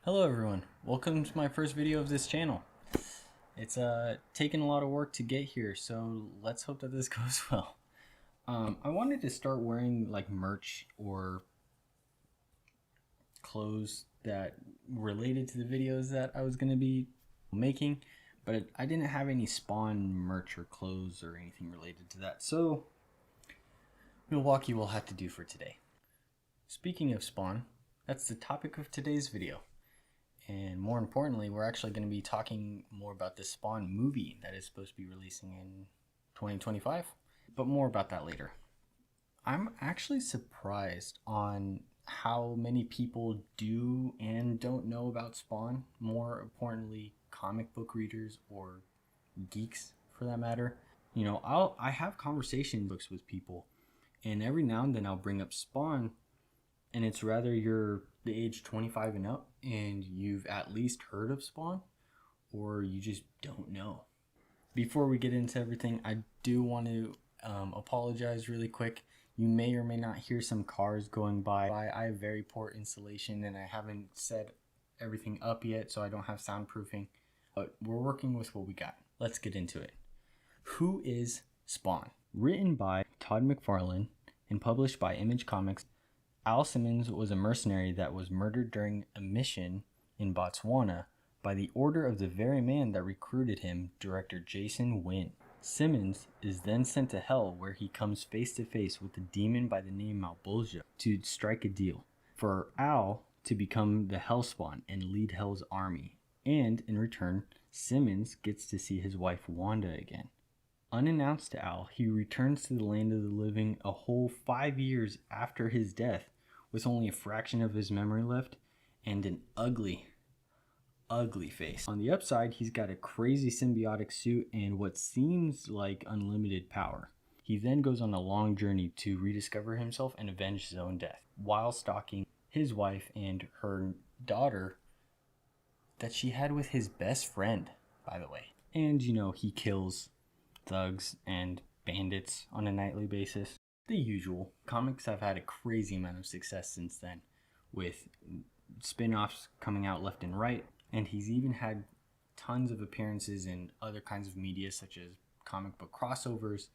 Hello everyone, welcome to my first video of this channel. It's taken a lot of work to get here, so let's hope that this goes well. I wanted to start wearing like merch or clothes that related to the videos that I was going to be making, but I didn't have any Spawn merch or clothes or anything related to that, so Milwaukee will have to do for today. Speaking of Spawn, that's the topic of today's video. And more importantly, we're actually going to be talking more about the Spawn movie that is supposed to be releasing in 2025, but more about that later. I'm actually surprised on how many people do and don't know about Spawn. More importantly, comic book readers or geeks for that matter. You know, I have conversation books with people, and every now and then I'll bring up Spawn, and it's rather you're the age 25 and up and you've at least heard of Spawn, or you just don't know. Before we get into everything, I do want to apologize really quick. You may or may not hear some cars going by. I have very poor insulation and I haven't set everything up yet, so I don't have soundproofing, but we're working with what we got. Let's get into it. Who is Spawn? Written by Todd McFarlane and published by Image Comics, Al Simmons was a mercenary that was murdered during a mission in Botswana by the order of the very man that recruited him, director Jason Wynn. Simmons is then sent to Hell, where he comes face to face with a demon by the name Malebolgia to strike a deal for Al to become the Hellspawn and lead Hell's army. And in return, Simmons gets to see his wife Wanda again. Unannounced to Al, he returns to the land of the living a whole 5 years after his death, with only a fraction of his memory left and an ugly face. On the upside, he's got a crazy symbiotic suit and what seems like unlimited power. He then goes on a long journey to rediscover himself and avenge his own death, while stalking his wife and her daughter that she had with his best friend, by the way. And you know, he kills thugs and bandits on a nightly basis. The usual. Comics have had a crazy amount of success since then, with spin-offs coming out left and right, and he's even had tons of appearances in other kinds of media such as comic book crossovers,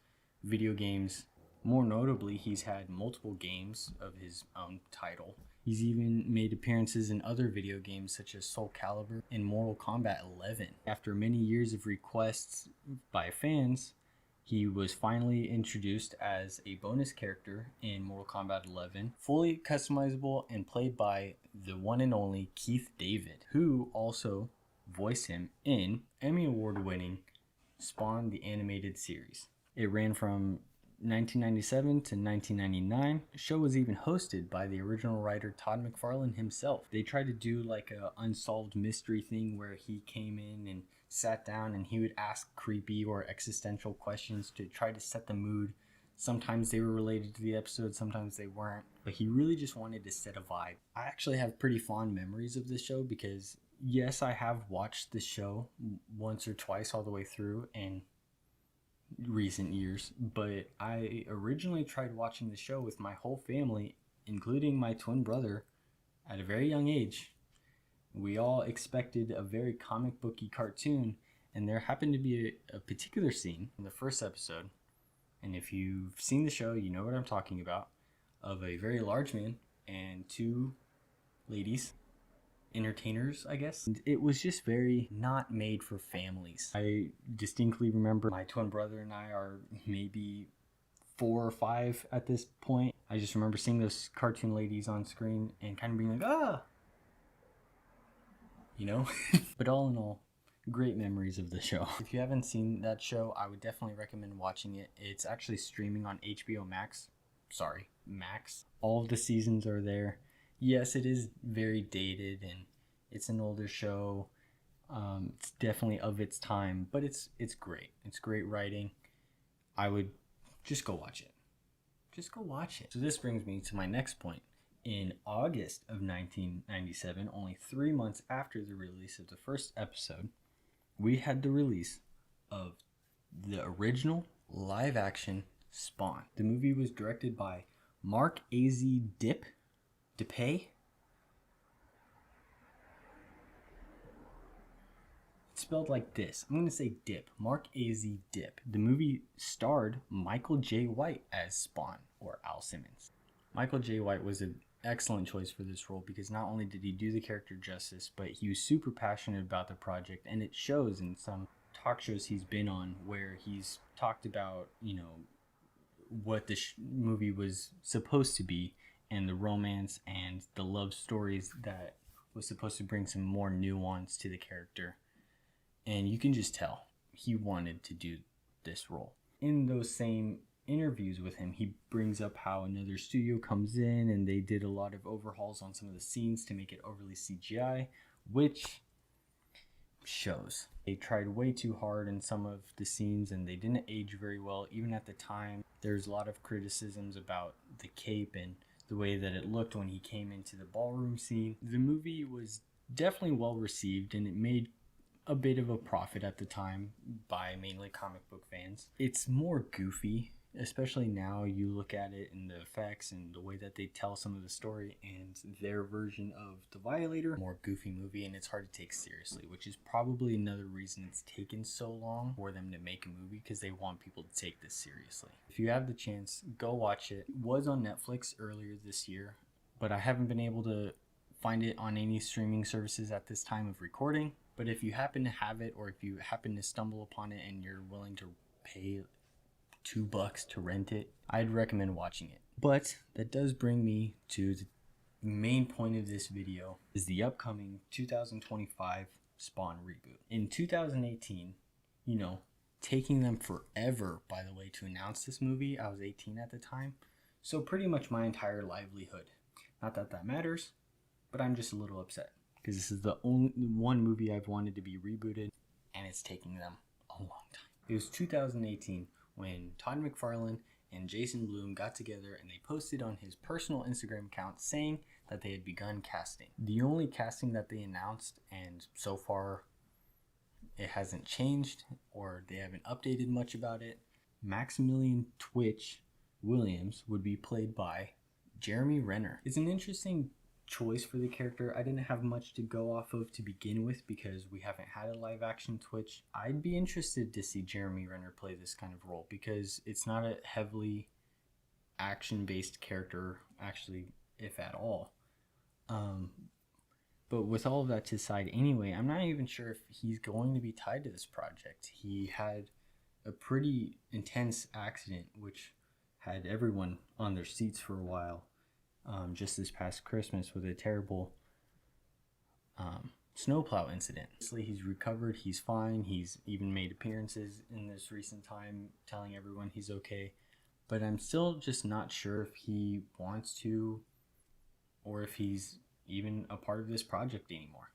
video games. More notably, he's had multiple games of his own title. He's even made appearances in other video games such as Soul Calibur and Mortal Kombat 11. After many years of requests by fans, he was finally introduced as a bonus character in Mortal Kombat 11, fully customizable and played by the one and only Keith David, who also voiced him in Emmy Award-winning Spawn the Animated Series. It ran from 1997 to 1999. The show was even hosted by the original writer Todd McFarlane himself. They tried to do like a unsolved mystery thing where he came in and sat down and he would ask creepy or existential questions to try to set the mood. Sometimes they were related to the episode, sometimes they weren't, but he really just wanted to set a vibe. I actually have pretty fond memories of this show because yes, I have watched the show once or twice all the way through in recent years, but I originally tried watching the show with my whole family, including my twin brother, at a very young age. We all expected a very comic booky cartoon, and there happened to be a particular scene in the first episode, and if you've seen the show, you know what I'm talking about, of a very large man and two ladies, entertainers, I guess. And it was just very not made for families. I distinctly remember my twin brother and I are maybe 4 or 5 at this point. I just remember seeing those cartoon ladies on screen and kind of being like, ah, you know. But all in all, great memories of the show. If you haven't seen that show, I would definitely recommend watching it. It's actually streaming on HBO Max. Sorry, Max. All of the seasons are there. Yes, it is very dated and it's an older show. It's definitely of its time, but it's great. It's great writing. I would just go watch it. Just go watch it. So this brings me to my next point. In August of 1997, only 3 months after the release of the first episode, we had the release of the original live-action Spawn. The movie was directed by Mark A.Z. Dippé. spelled like this. I'm going to say Dip. Mark A.Z. Dip. The movie starred Michael J. White as Spawn, or Al Simmons. Michael J. White was an excellent choice for this role because not only did he do the character justice, but he was super passionate about the project, and it shows in some talk shows he's been on where he's talked about, what the movie was supposed to be and the romance and the love stories that was supposed to bring some more nuance to the character. And you can just tell he wanted to do this role. In those same interviews with him, he brings up how another studio comes in and they did a lot of overhauls on some of the scenes to make it overly CGI, which shows. They tried way too hard in some of the scenes and they didn't age very well. Even at the time, there's a lot of criticisms about the cape and the way that it looked when he came into the ballroom scene. The movie was definitely well received and it made a bit of a profit at the time by mainly comic book fans. It's more goofy, especially now you look at it and the effects and the way that they tell some of the story, and their version of The Violator, more goofy movie, and it's hard to take seriously, which is probably another reason it's taken so long for them to make a movie, because they want people to take this seriously. If you have the chance, go watch it. It was on Netflix earlier this year, but I haven't been able to find it on any streaming services at this time of recording. But if you happen to have it, or if you happen to stumble upon it and you're willing to pay $2 to rent it, I'd recommend watching it. But that does bring me to the main point of this video, is the upcoming 2025 Spawn reboot. In 2018, taking them forever, by the way, to announce this movie. I was 18 at the time, so pretty much my entire livelihood. Not that that matters, but I'm just a little upset because this is the only one movie I've wanted to be rebooted, and it's taking them a long time. It was 2018 when Todd McFarlane and Jason Blum got together and they posted on his personal Instagram account saying that they had begun casting. The only casting that they announced, and so far it hasn't changed or they haven't updated much about it, Maximilian Twitch Williams would be played by Jeremy Renner. It's an interesting choice for the character. I didn't have much to go off of to begin with because we haven't had a live action Twitch. I'd be interested to see Jeremy Renner play this kind of role because it's not a heavily action based character, actually, if at all. But with all of that to the side anyway, I'm not even sure if he's going to be tied to this project. He had a pretty intense accident which had everyone on their seats for a while. Just this past Christmas with a terrible snowplow incident. Obviously, he's recovered, he's fine, he's even made appearances in this recent time telling everyone he's okay, but I'm still just not sure if he wants to or if he's even a part of this project anymore.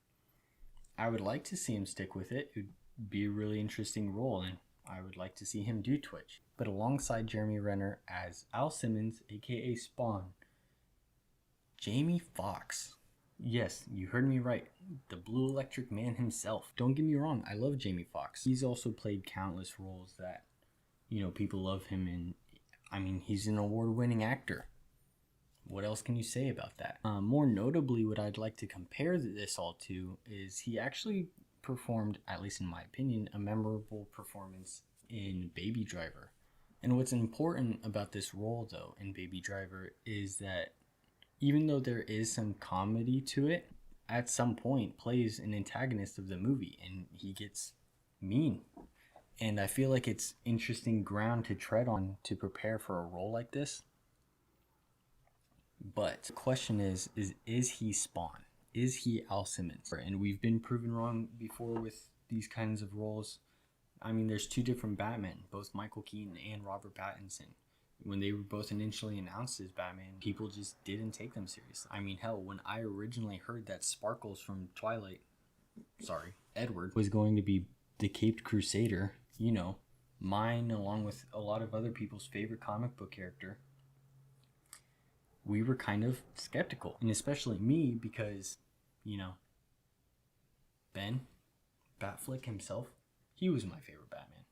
I would like to see him stick with it. It would be a really interesting role, and I would like to see him do Twitch. But alongside Jeremy Renner as Al Simmons, aka Spawn, Jamie Foxx. Yes, you heard me right. The Blue Electric Man himself. Don't get me wrong, I love Jamie Foxx. He's also played countless roles that, people love him in. I mean, he's an award-winning actor. What else can you say about that? More notably, what I'd like to compare this all to is he actually performed, at least in my opinion, a memorable performance in Baby Driver. And what's important about this role, though, in Baby Driver is that even though there is some comedy to it, at some point plays an antagonist of the movie and he gets mean. And I feel like it's interesting ground to tread on to prepare for a role like this. But the question is he Spawn? Is he Al Simmons? And we've been proven wrong before with these kinds of roles. I mean, there's two different Batmen, both Michael Keaton and Robert Pattinson. When they were both initially announced as Batman, people just didn't take them seriously. I mean, hell, when I originally heard that Sparkles from Edward, was going to be the Caped Crusader, mine along with a lot of other people's favorite comic book character, we were kind of skeptical. And especially me because, Ben, Batflick himself, he was my favorite Batman.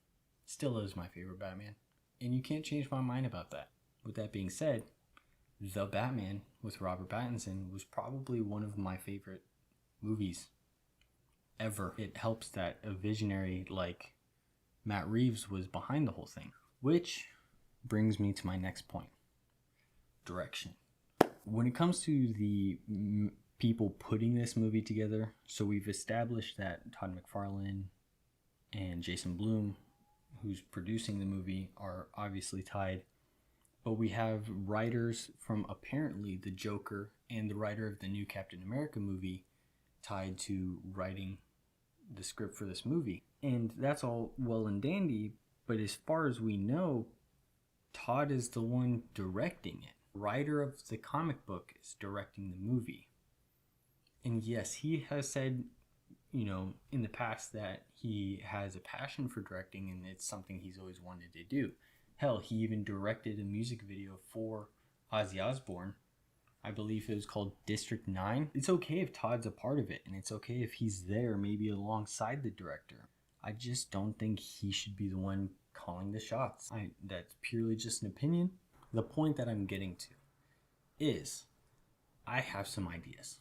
Still is my favorite Batman. And you can't change my mind about that. With that being said, The Batman with Robert Pattinson was probably one of my favorite movies ever. It helps that a visionary like Matt Reeves was behind the whole thing, which brings me to my next point. Direction. When it comes to the people putting this movie together, so we've established that Todd McFarlane and Jason Blum, who's producing the movie, are obviously tied. But we have writers from apparently The Joker and the writer of the new Captain America movie tied to writing the script for this movie. And that's all well and dandy, but as far as we know, Todd is the one directing it. The writer of the comic book is directing the movie. And yes, he has said, in the past that he has a passion for directing and it's something he's always wanted to do. Hell, he even directed a music video for Ozzy Osbourne. I believe it was called District 9. It's okay if Todd's a part of it, and it's okay if he's there maybe alongside the director. I just don't think he should be the one calling the shots. That's purely just an opinion. The point that I'm getting to is I have some ideas.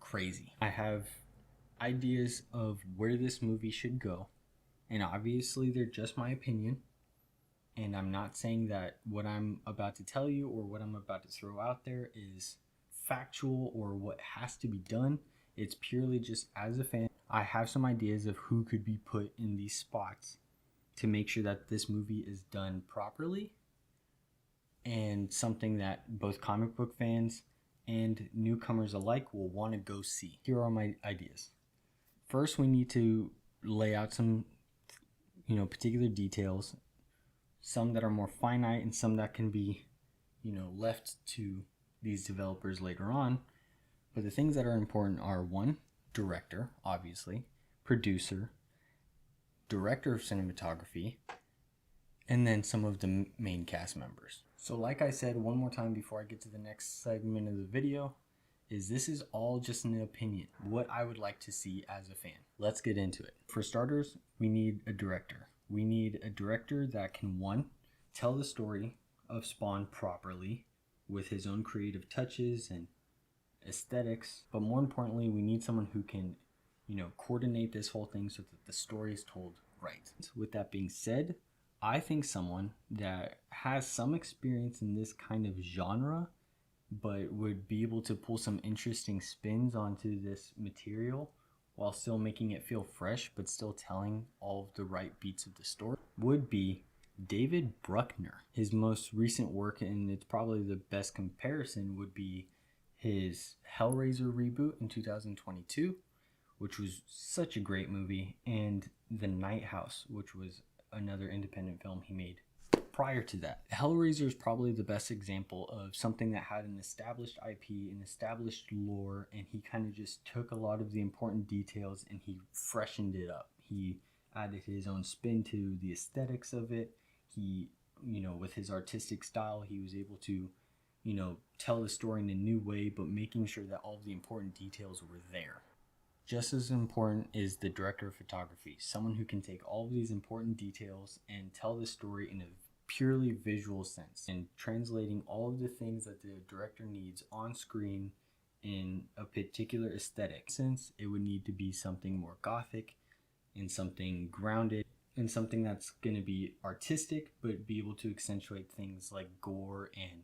Crazy. I have ideas of where this movie should go, and obviously they're just my opinion. And I'm not saying that what I'm about to tell you or what I'm about to throw out there is factual or what has to be done. It's purely just as a fan, I have some ideas of who could be put in these spots to make sure that this movie is done properly and something that both comic book fans and newcomers alike will want to go see. Here are my ideas. First, we need to lay out some, particular details, some that are more finite and some that can be, left to these developers later on. But the things that are important are 1, director, obviously, producer, director of cinematography, and then some of the main cast members. So like I said one more time before I get to the next segment of the video, this is all just an opinion, what I would like to see as a fan. Let's get into it. For starters, we need a director. We need a director that can, 1, tell the story of Spawn properly with his own creative touches and aesthetics. But more importantly, we need someone who can, coordinate this whole thing so that the story is told right. With that being said, I think someone that has some experience in this kind of genre, but would be able to pull some interesting spins onto this material while still making it feel fresh but still telling all of the right beats of the story, would be David Bruckner. His most recent work, and it's probably the best comparison, would be his Hellraiser reboot in 2022, which was such a great movie, and The Night House, which was another independent film he made prior to that. Hellraiser is probably the best example of something that had an established IP, an established lore, and he kind of just took a lot of the important details and he freshened it up. He added his own spin to the aesthetics of it. He, with his artistic style, he was able to, tell the story in a new way, but making sure that all of the important details were there. Just as important is the director of photography, someone who can take all of these important details and tell the story in a purely visual sense and translating all of the things that the director needs on screen in a particular aesthetic sense. It would need to be something more gothic and something grounded and something that's going to be artistic but be able to accentuate things like gore and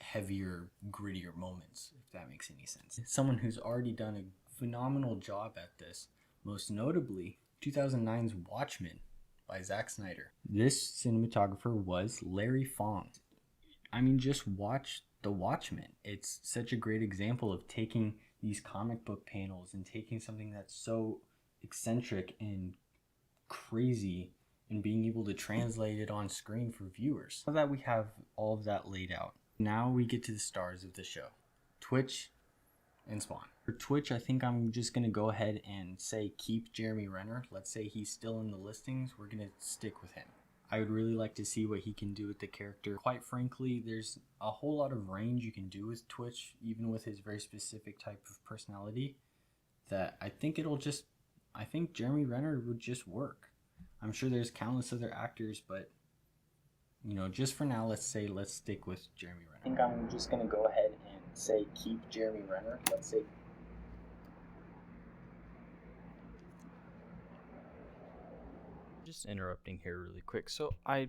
heavier, grittier moments, if that makes any sense. Someone who's already done a phenomenal job at this, most notably 2009's Watchmen by Zack Snyder. This cinematographer was Larry Fong. I mean, just watch The Watchmen. It's such a great example of taking these comic book panels and taking something that's so eccentric and crazy and being able to translate it on screen for viewers. Now that we have all of that laid out, now we get to the stars of the show, Twitch and Spawn. For Twitch, I think I'm just going to go ahead and say keep Jeremy Renner. Let's say he's still in the listings. We're going to stick with him. I would really like to see what he can do with the character. Quite frankly, there's a whole lot of range you can do with Twitch, even with his very specific type of personality, that I think Jeremy Renner would just work. I'm sure there's countless other actors, but just for now, let's stick with Jeremy Renner. I think I'm just going to go ahead and say keep Jeremy Renner. Let's say Just interrupting here really quick. So I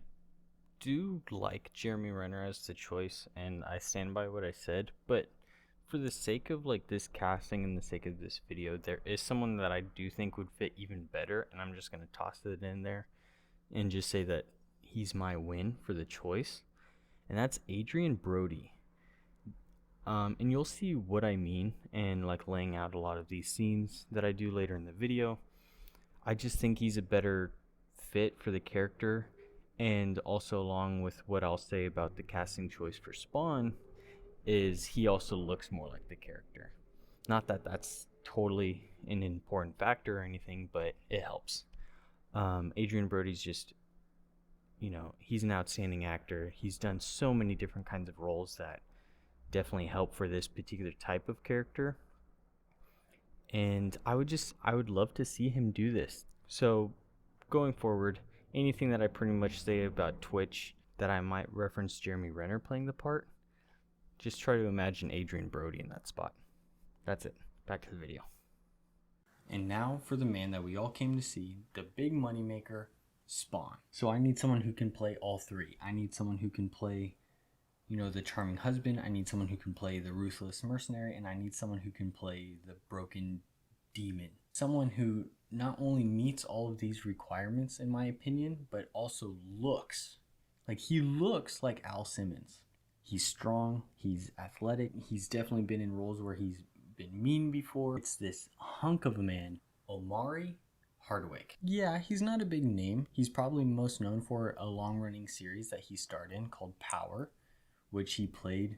do like Jeremy Renner as the choice, and I stand by what I said, but for the sake of like this casting and the sake of this video, there is someone that I do think would fit even better, and I'm just gonna toss it in there and just say that he's my win for the choice, and that's Adrian Brody. And you'll see what I mean, and like laying out a lot of these scenes that I do later in the video. I just think he's a better fit for the character, and also along with what I'll say about the casting choice for Spawn is he also looks more like the character. Not that that's totally an important factor or anything, but it helps. Adrian Brody's just, he's an outstanding actor. He's done so many different kinds of roles that definitely help for this particular type of character. And I would love to see him do this. So going forward, anything that I pretty much say about Twitch that I might reference Jeremy Renner playing the part, just try to imagine Adrian Brody in that spot. That's it. Back to the video. And now for the man that we all came to see, the big moneymaker, Spawn. So I need someone who can play all three. I need someone who can play, the charming husband. I need someone who can play the ruthless mercenary. And I need someone who can play the broken demon. Someone who not only meets all of these requirements, in my opinion, but also looks like Al Simmons. He's strong, he's athletic, he's definitely been in roles where he's been mean before. It's this hunk of a man, Omari Hardwick. Yeah, he's not a big name. He's probably most known for a long-running series that he starred in called Power, which he played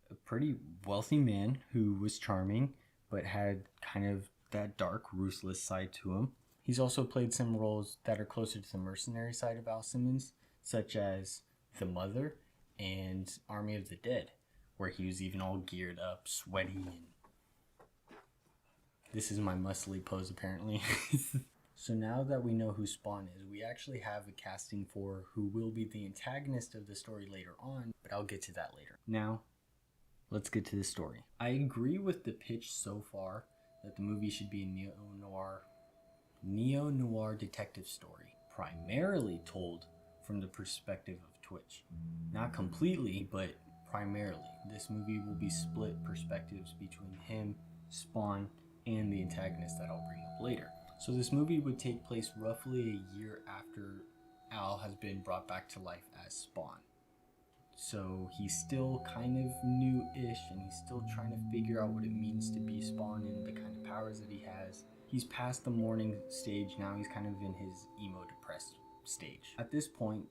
a pretty wealthy man who was charming, but had kind of that dark, ruthless side to him. He's also played some roles that are closer to the mercenary side of Al Simmons, such as The Mother and Army of the Dead, where he was even all geared up, sweaty, and this is my muscly pose apparently. So now that we know who Spawn is, we actually have a casting for who will be the antagonist of the story later on, but I'll get to that later. Now, let's get to the story. I agree with the pitch so far that the movie should be a neo-noir detective story, primarily told from the perspective of Twitch. Not completely, but primarily. This movie will be split perspectives between him, Spawn, and the antagonist that I'll bring up later. So this movie would take place roughly a year after Al has been brought back to life as Spawn. So he's still kind of new-ish, and he's still trying to figure out what it means to be Spawn and the kind of powers that he has. He's past the mourning stage, now he's kind of in his emo-depressed stage. At this point,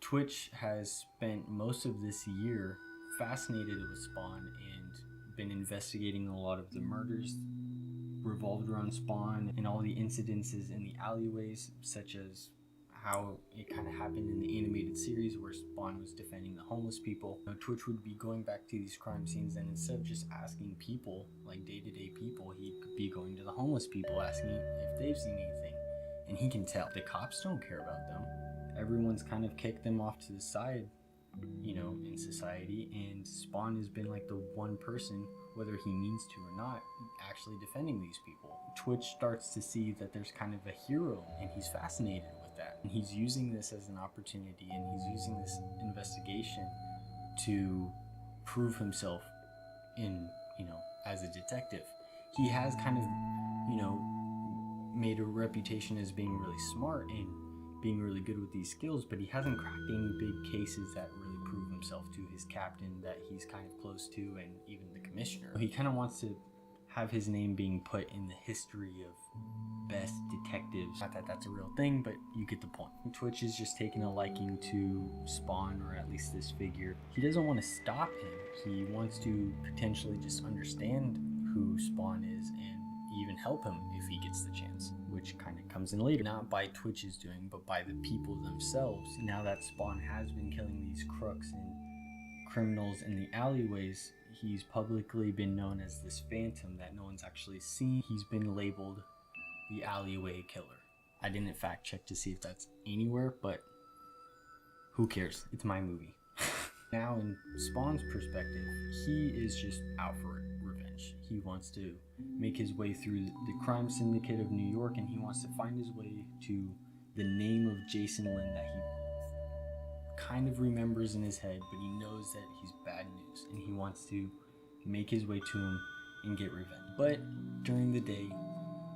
Twitch has spent most of this year fascinated with Spawn and been investigating a lot of the murders revolved around Spawn and all the incidences in the alleyways, such as how it kind of happened in the animated series where Spawn was defending the homeless people. Twitch would be going back to these crime scenes, and instead of just asking people, like day-to-day people, he could be going to the homeless people asking if they've seen anything. And he can tell. The cops don't care about them. Everyone's kind of kicked them off to the side, in society, and Spawn has been like the one person, whether he means to or not, actually defending these people. Twitch starts to see that there's kind of a hero, and he's fascinated with that. And he's using this as an opportunity, and he's using this investigation to prove himself in, as a detective. He has kind of, made a reputation as being really smart and being really good with these skills, but he hasn't cracked any big cases that really prove himself to his captain that he's kind of close to, and even the commissioner. He kind of wants to have his name being put in the history of best detectives. Not that that's a real thing, but you get the point. Twitch is just taking a liking to Spawn, or at least this figure. He doesn't want to stop him. He wants to potentially just understand who Spawn is and even help him if he gets the chance, which kind of comes in later. Not by Twitch's doing, but by the people themselves. Now that Spawn has been killing these crooks and criminals in the alleyways, he's publicly been known as this phantom that no one's actually seen. He's been labeled the alleyway killer. I didn't fact check to see if that's anywhere, but who cares? It's my movie. Now, in Spawn's perspective, he is just out for revenge. He wants to make his way through the crime syndicate of New York, and he wants to find his way to the name of Jason Lynn that he kind of remembers in his head, but he knows that he's bad news and he wants to make his way to him and get revenge. But during the day,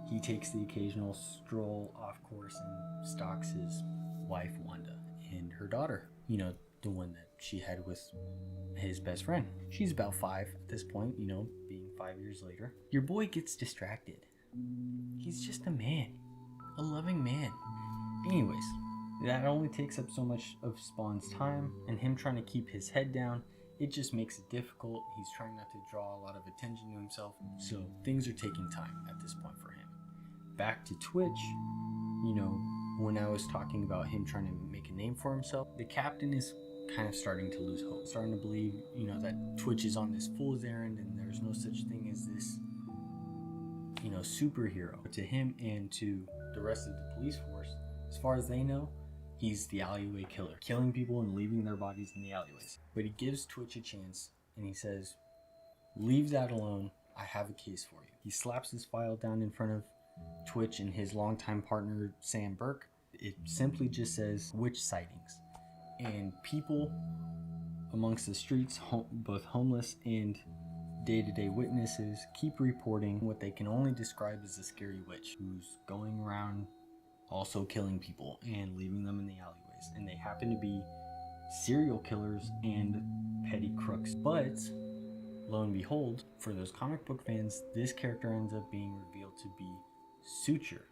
he takes the occasional stroll off course and stalks his wife Wanda and her daughter, you know, the one that she had with his best friend. She's about 5 at this point, you know, being 5 years later. Your boy gets distracted. He's just a man, a loving man. Anyways, that only takes up so much of Spawn's time, and him trying to keep his head down, it just makes it difficult. He's trying not to draw a lot of attention to himself, so things are taking time at this point for him. Back to Twitch, you know, when I was talking about him trying to make a name for himself, the captain is kind of starting to lose hope, starting to believe, you know, that Twitch is on this fool's errand and there's no such thing as this, you know, superhero. To him and to the rest of the police force, as far as they know, he's the alleyway killer, killing people and leaving their bodies in the alleyways. But he gives Twitch a chance and he says, leave that alone, I have a case for you. He slaps his file down in front of Twitch and his longtime partner Sam Burke. It simply just says witch sightings, and people amongst the streets, both homeless and day-to-day witnesses, keep reporting what they can only describe as a scary witch who's going around also killing people and leaving them in the alleyways. And they happen to be serial killers and petty crooks. But lo and behold, for those comic book fans, this character ends up being revealed to be Suture.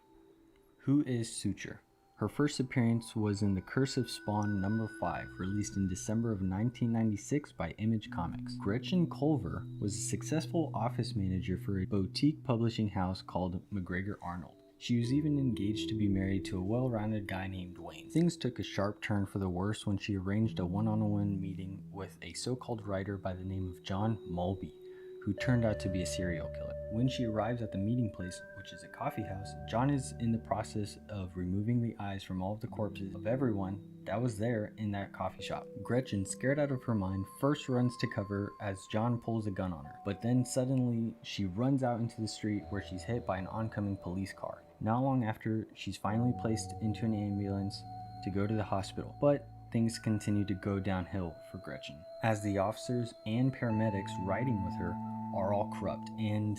Who is Suture? Her first appearance was in The Curse of Spawn #5, released in December of 1996 by Image Comics. Gretchen Culver was a successful office manager for a boutique publishing house called McGregor Arnold. She was even engaged to be married to a well-rounded guy named Wayne. Things took a sharp turn for the worse when she arranged a one-on-one meeting with a so-called writer by the name of John Mulby, who turned out to be a serial killer. When she arrives at the meeting place, which is a coffee house, John is in the process of removing the eyes from all of the corpses of everyone that was there in that coffee shop. Gretchen, scared out of her mind, first runs to cover as John pulls a gun on her, but then suddenly she runs out into the street where she's hit by an oncoming police car. Not long after, she's finally placed into an ambulance to go to the hospital, but things continue to go downhill for Gretchen, as the officers and paramedics riding with her are all corrupt and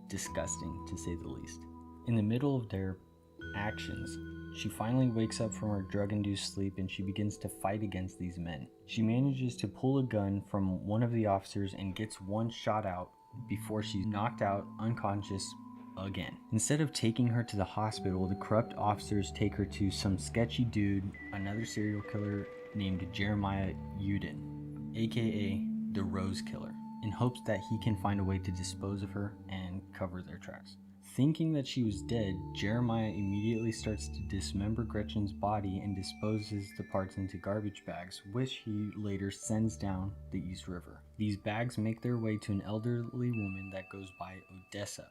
disgusting, to say the least. In the middle of their actions, she finally wakes up from her drug-induced sleep and she begins to fight against these men. She manages to pull a gun from one of the officers and gets one shot out before she's knocked out unconscious again. Instead of taking her to the hospital, the corrupt officers take her to some sketchy dude, another serial killer named Jeremiah Uden, aka the Rose Killer, in hopes that he can find a way to dispose of her and cover their tracks. Thinking that she was dead, Jeremiah immediately starts to dismember Gretchen's body and disposes the parts into garbage bags, which he later sends down the East River. These bags make their way to an elderly woman that goes by Odessa,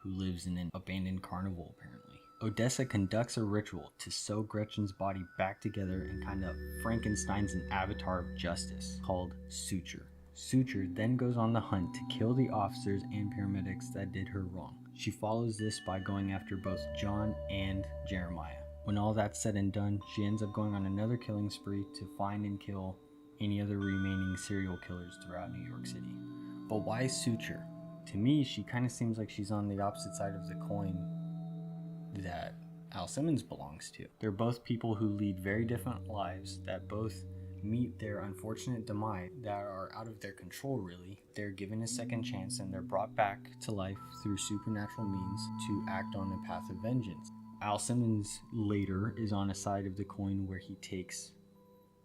who lives in an abandoned carnival apparently. Odessa conducts a ritual to sew Gretchen's body back together and kind of Frankenstein's an avatar of justice called Suture. Suture then goes on the hunt to kill the officers and paramedics that did her wrong. She follows this by going after both John and Jeremiah. When all that's said and done, she ends up going on another killing spree to find and kill any other remaining serial killers throughout New York City. But why Suture? To me, she kind of seems like she's on the opposite side of the coin that Al Simmons belongs to. They're both people who lead very different lives that both meet their unfortunate demise that are out of their control really. They're given a second chance and they're brought back to life through supernatural means to act on a path of vengeance. Al Simmons later is on a side of the coin where he takes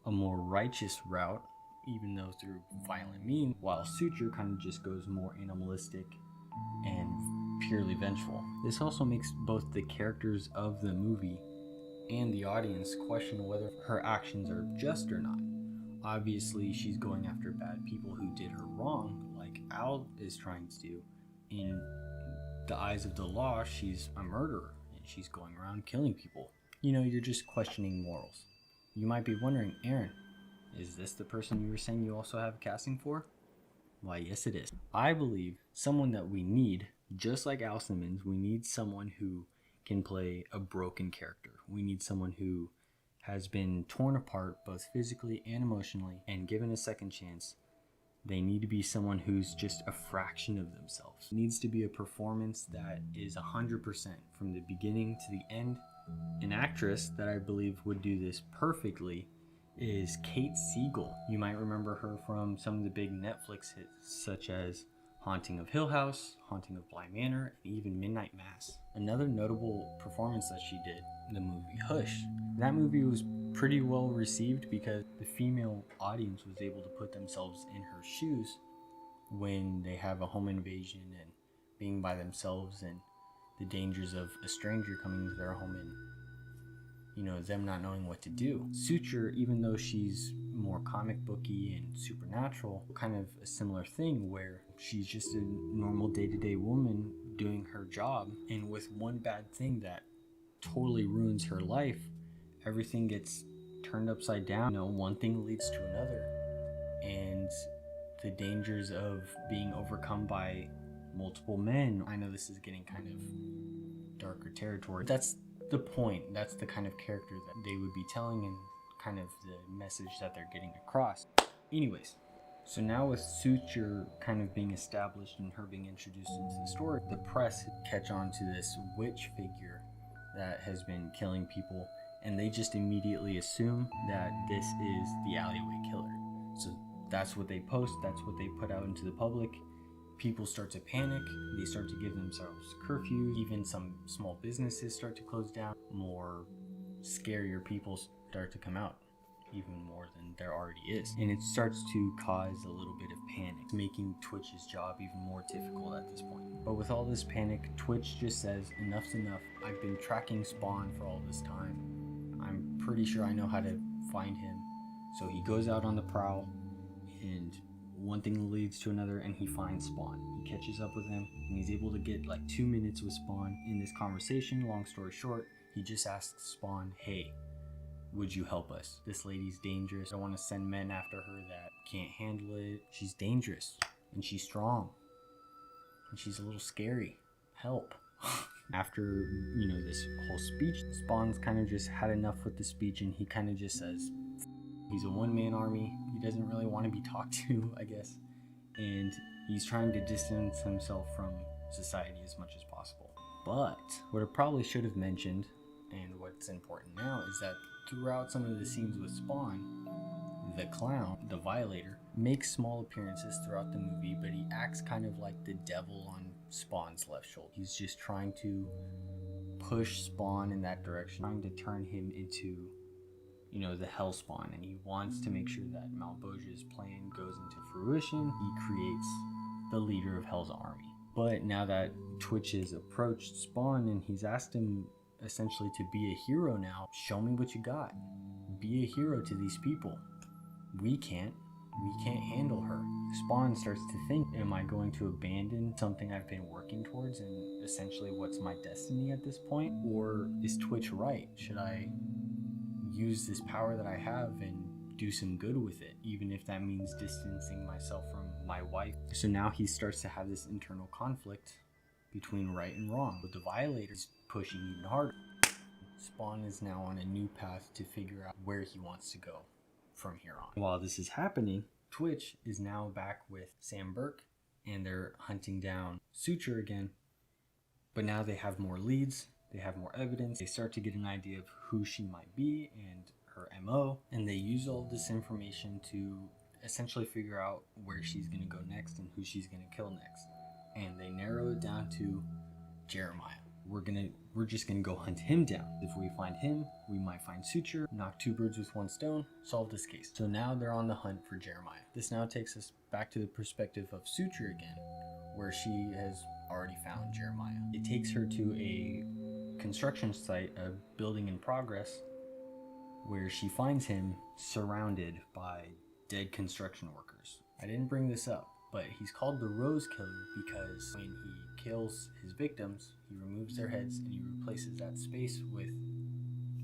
a more righteous route, even though through violent means, while Suture kind of just goes more animalistic and purely vengeful. This also makes both the characters of the movie and the audience question whether her actions are just or not. Obviously, she's going after bad people who did her wrong, like Al is trying to do. In the eyes of the law, she's a murderer, and she's going around killing people. You know, you're just questioning morals. You might be wondering, Aaron, is this the person you were saying you also have casting for? Why, yes it is. I believe someone that we need, just like Al Simmons, we need someone who can play a broken character. We need someone who has been torn apart both physically and emotionally, and given a second chance, they need to be someone who's just a fraction of themselves. It needs to be a performance that is 100% from the beginning to the end. An actress that I believe would do this perfectly is Kate Siegel. You might remember her from some of the big Netflix hits, such as Haunting of Hill House, Haunting of Bly Manor, and even Midnight Mass. Another notable performance that she did, the movie Hush. That movie was pretty well received because the female audience was able to put themselves in her shoes when they have a home invasion and being by themselves and the dangers of a stranger coming into their home and, you know, them not knowing what to do. Suture, even though she's more comic booky and supernatural, kind of a similar thing where she's just a normal day-to-day woman doing her job, and with one bad thing that totally ruins her life, everything gets turned upside down. You know, one thing leads to another, and the dangers of being overcome by multiple men. I know this is getting kind of darker territory. That's the point. That's the kind of character that they would be telling and kind of the message that they're getting across. Anyways, so now with Suture kind of being established and her being introduced into the story, the press catch on to this witch figure that has been killing people, and they just immediately assume that this is the alleyway killer. So that's what they post, that's what they put out into the public. People start to panic, they start to give themselves curfew, even some small businesses start to close down, more scarier people start to come out, even more than there already is. And it starts to cause a little bit of panic, making Twitch's job even more difficult at this point. But with all this panic, Twitch just says, enough's enough. I've been tracking Spawn for all this time. I'm pretty sure I know how to find him. So he goes out on the prowl, and one thing leads to another, and he finds Spawn. He catches up with him, and he's able to get like 2 minutes with Spawn. In this conversation, long story short, he just asks Spawn, hey, would you help us? This lady's dangerous. I don't want to send men after her that can't handle it. She's dangerous, and she's strong, and she's a little scary. Help. After, you know, this whole speech, Spawn's kind of just had enough with the speech, and he kind of just says, he's a one-man army. He doesn't really want to be talked to, I guess. And he's trying to distance himself from society as much as possible. But what I probably should have mentioned, and what's important now, is that throughout some of the scenes with Spawn, the clown, the Violator, makes small appearances throughout the movie, but he acts kind of like the devil on Spawn's left shoulder. He's just trying to push Spawn in that direction, trying to turn him into, you know, the Hellspawn, and he wants to make sure that Malebolgia's plan goes into fruition. He creates the leader of Hell's army. But now that Twitch has approached Spawn and he's asked him essentially to be a hero now, show me what you got. Be a hero to these people. We can't handle her. Spawn starts to think, am I going to abandon something I've been working towards and essentially what's my destiny at this point? Or is Twitch right? Should I use this power that I have and do some good with it, even if that means distancing myself from my wife? So now he starts to have this internal conflict between right and wrong, but the Violator's pushing even harder. Spawn is now on a new path to figure out where he wants to go from here on. While this is happening, Twitch is now back with Sam Burke, and they're hunting down Suture again, but now they have more leads. They have more evidence. They start to get an idea of who she might be and her MO, and they use all this information to essentially figure out where she's going to go next and who she's going to kill next. And they narrow it down to Jeremiah. We're just gonna go hunt him down. If we find him, we might find Suture, knock 2 birds with 1 stone, solve this case. So now they're on the hunt for Jeremiah. This now takes us back to the perspective of Suture again, where she has already found Jeremiah. It takes her to a construction site, a building in progress, where she finds him surrounded by dead construction workers. I didn't bring this up, but he's called the Rose Killer because when he kills his victims, he removes their heads and he replaces that space with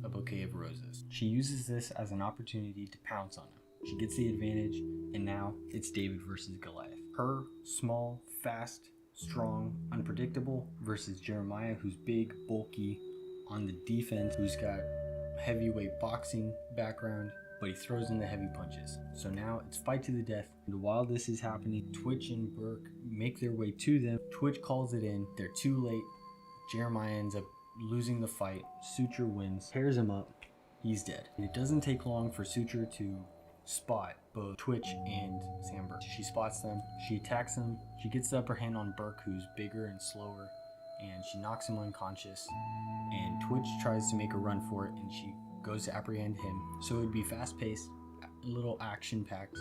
a bouquet of roses. She uses this as an opportunity to pounce on him. She gets the advantage, and now it's David versus Goliath. Her, small, fast, strong, unpredictable, versus Jeremiah, who's big, bulky, on the defense who's got heavyweight boxing background, but he throws in the heavy punches. So now it's fight to the death. And while this is happening, Twitch and Burke make their way to them. Twitch calls it in. They're too late. Jeremiah ends up losing the fight. Suture wins, tears him up. He's dead. And it doesn't take long for Suture to spot both Twitch and Sam Burke. She spots them. She attacks them. She gets the upper hand on Burke, who's bigger and slower, and she knocks him unconscious. And Twitch tries to make a run for it, and she goes to apprehend him. So it'd be fast-paced, a little action-packed,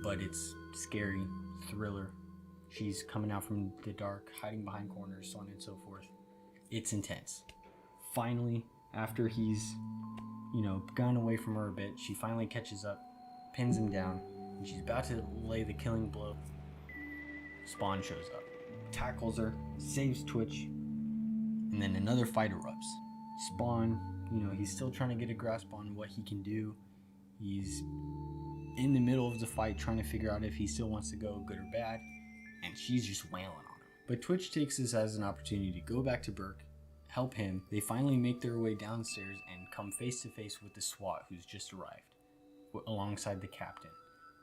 but it's scary, thriller. She's coming out from the dark, hiding behind corners, so on and so forth. It's intense. Finally, after he's, gone away from her a bit, she finally catches up, pins him down, and she's about to lay the killing blow. Spawn shows up, tackles her, saves Twitch, and then another fight erupts. Spawn, he's still trying to get a grasp on what he can do. He's in the middle of the fight trying to figure out if he still wants to go good or bad, and she's just wailing on him. But Twitch takes this as an opportunity to go back to Burke, help him. They finally make their way downstairs and come face to face with the SWAT who's just arrived alongside the captain.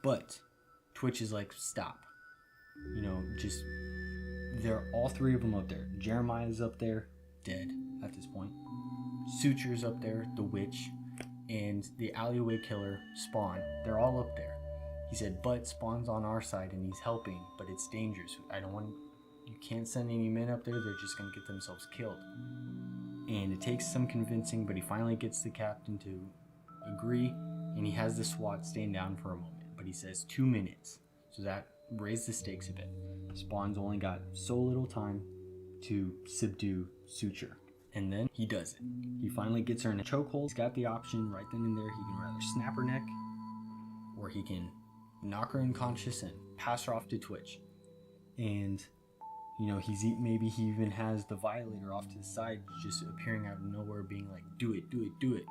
But Twitch is like, stop. They're all three of them up there. Jeremiah's up there, dead at this point. Suture's up there, the witch, and the alleyway killer, Spawn. They're all up there. He said, but Spawn's on our side and he's helping, but it's dangerous. You can't send any men up there, they're just gonna get themselves killed. And it takes some convincing, but he finally gets the captain to agree, and he has the SWAT stand down for a moment. But he says 2 minutes, so that raised the stakes a bit. Spawn's only got so little time to subdue Suture. And then he does it. He finally gets her in a chokehold. He's got the option right then and there. He can rather snap her neck, or he can knock her unconscious and pass her off to Twitch. And maybe he even has the Violator off to the side, just appearing out of nowhere, being like, do it, do it, do it.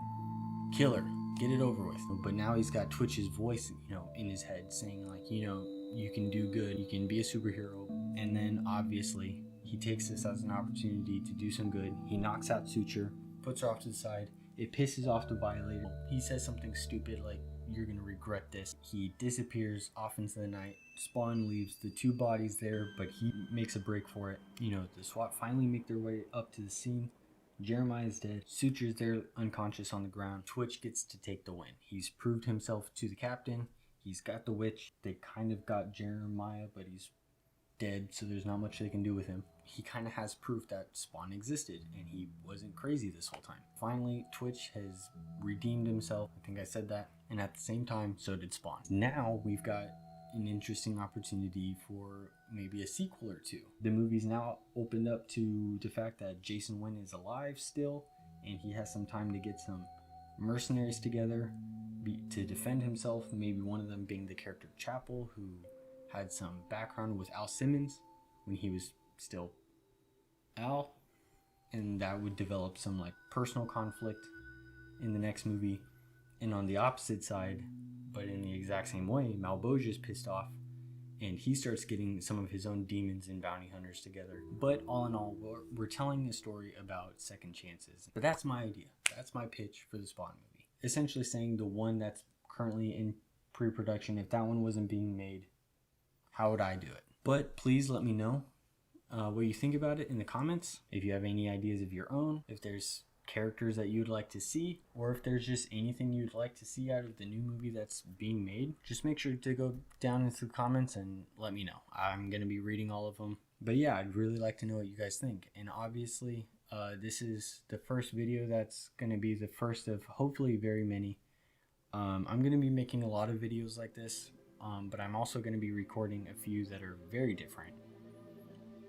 Kill her, get it over with. But now he's got Twitch's voice, in his head saying like, you can do good, you can be a superhero. And then obviously he takes this as an opportunity to do some good. He knocks out Suture, puts her off to the side. It pisses off the Violator. He says something stupid like, you're gonna regret this. He disappears off into the night. Spawn leaves the two bodies there, but he makes a break for it. The SWAT finally make their way up to the scene. Jeremiah's dead. Suture's there unconscious on the ground. Twitch gets to take the win. He's proved himself to the captain. He's got the witch. They kind of got Jeremiah, but he's dead, so there's not much they can do with him. He kind of has proof that Spawn existed and he wasn't crazy this whole time. Finally, Twitch has redeemed himself. I think I said that. And at the same time, so did Spawn. Now we've got an interesting opportunity for maybe a sequel or two. The movie's now opened up to the fact that Jason Wynn is alive still, and he has some time to get some mercenaries together to defend himself. Maybe one of them being the character Chapel, who had some background with Al Simmons when he was still Al, and that would develop some personal conflict in the next movie. And on the opposite side, but in the exact same way, Malebolgia's pissed off, and he starts getting some of his own demons and bounty hunters together. But all in all, we're telling a story about second chances. But that's my idea. That's my pitch for the Spawn movie. Essentially saying the one that's currently in pre-production, if that one wasn't being made, how would I do it? But please let me know what you think about it in the comments. If you have any ideas of your own, if there's characters that you'd like to see, or if there's just anything you'd like to see out of the new movie that's being made, just make sure to go down into the comments and let me know. I'm going to be reading all of them. But yeah, I'd really like to know what you guys think. And obviously, this is the first video that's going to be the first of hopefully very many. I'm going to be making a lot of videos like this, but I'm also going to be recording a few that are very different.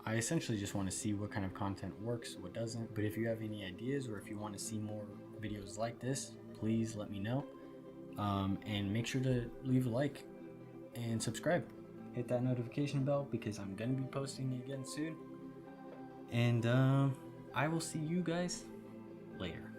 I essentially just want to see what kind of content works, what doesn't. But if you have any ideas, or if you want to see more videos like this, please let me know. And make sure to leave a like and subscribe. Hit that notification bell, because I'm going to be posting again soon. And I will see you guys later.